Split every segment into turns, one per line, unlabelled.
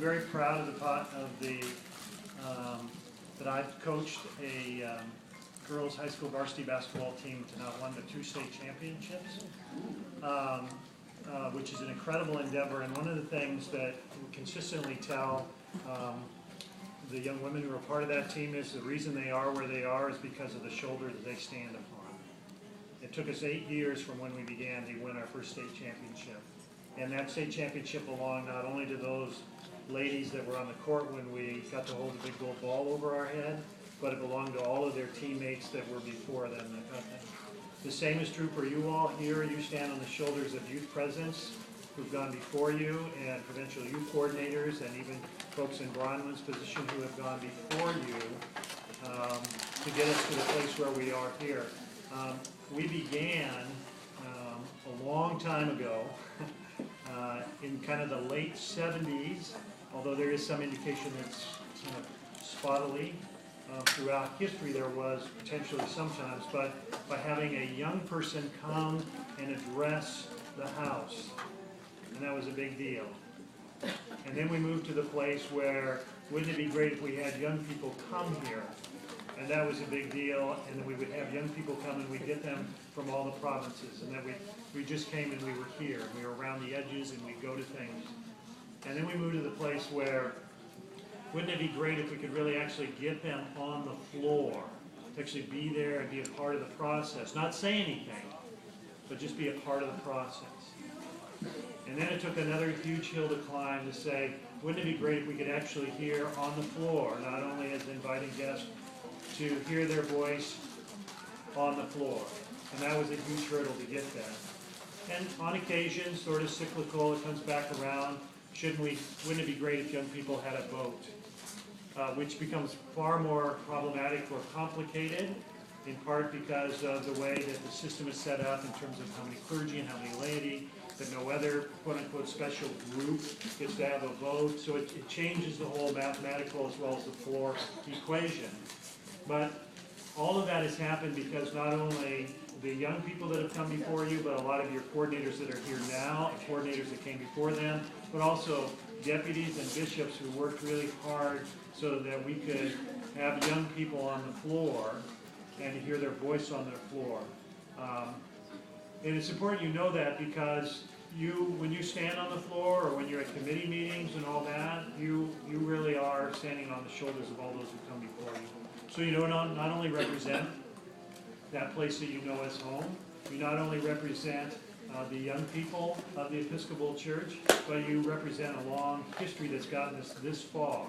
very proud of that I've coached a girls high school varsity basketball team to now won the 2 state championships, which is an incredible endeavor. And one of the things that we consistently tell the young women who are part of that team is the reason they are where they are is because of the shoulder that they stand upon. It took us 8 years from when we began to win our first state championship. And that state championship belonged not only to those ladies that were on the court when we got to hold the big gold ball over our head, but it belonged to all of their teammates that were before them that got them. The same is true for you all here. You stand on the shoulders of youth presidents who've gone before you, and provincial youth coordinators, and even folks in Bronwyn's position who have gone before you to get us to the place where we are here. We began a long time ago in kind of the late 70s, although there is some indication that's kind of spottily. Throughout history there was potentially sometimes, but by having a young person come and address the house, and that was a big deal. And then we moved to the place where, wouldn't it be great if we had young people come here? And that was a big deal, and then we would have young people come and we'd get them from all the provinces, and then we just came and we were here, and we were around the edges and we'd go to things. And then we moved to the place where, wouldn't it be great if we could really actually get them on the floor, to actually be there and be a part of the process, not say anything, but just be a part of the process. And then it took another huge hill to climb to say, wouldn't it be great if we could actually hear on the floor, not only as inviting guests, to hear their voice on the floor. And that was a huge hurdle to get that. And on occasion, sort of cyclical, it comes back around. Wouldn't it be great if young people had a vote? Which becomes far more problematic or complicated, in part because of the way that the system is set up in terms of how many clergy and how many laity, that no other quote-unquote special group gets to have a vote. So it changes the whole mathematical as well as the floor equation. But all of that has happened because not only the young people that have come before you, but a lot of your coordinators that are here now, coordinators that came before them, but also deputies and bishops who worked really hard so that we could have young people on the floor and to hear their voice on their floor. And it's important you know that because when you stand on the floor or when you're at committee meetings and all that, you really are standing on the shoulders of all those who come before you. So you not only represent that place that you know as home, you not only represent the young people of the Episcopal Church, but you represent a long history that's gotten us this far,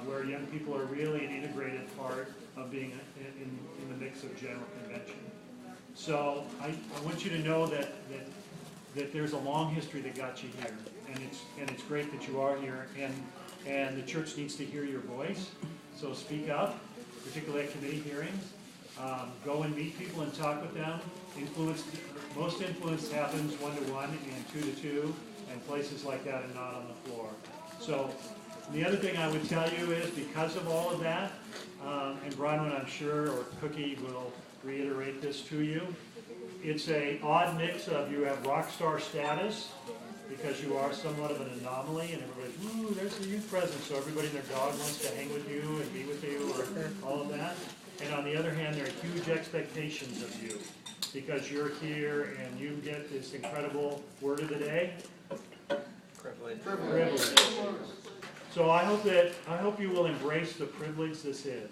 where young people are really an integrated part of being in the mix of General Convention. So I want you to know that there's a long history that got you here, and it's great that you are here, and the church needs to hear your voice. So speak up, particularly at committee hearings. Go and meet people and talk with them. Most influence happens 1-to-1 and 2-to-2 and places like that, and not on the floor. So the other thing I would tell you is, because of all of that, and Bronwyn, I'm sure, or Cookie will reiterate this to you, it's an odd mix of you have rock star status, because you are somewhat of an anomaly, and everybody's, ooh, there's the youth president, so everybody and their dog wants to hang with you and be with you, or all of that. And on the other hand, there are huge expectations of you, because you're here and you get this incredible word of the day. Privilege. So I hope you will embrace the privilege this is.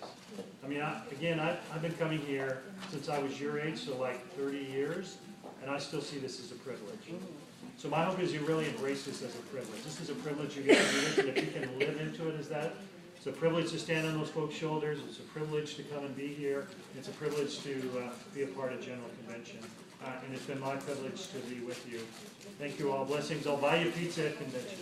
I mean, I've been coming here since I was your age, so like 30 years, and I still see this as a privilege. So my hope is you really embrace this as a privilege. This is a privilege you get to do this, and if you can live into it as that, it's a privilege to stand on those folks' shoulders. It's a privilege to come and be here. It's a privilege to be a part of General Convention. And it's been my privilege to be with you. Thank you all. Blessings. I'll buy you pizza at convention.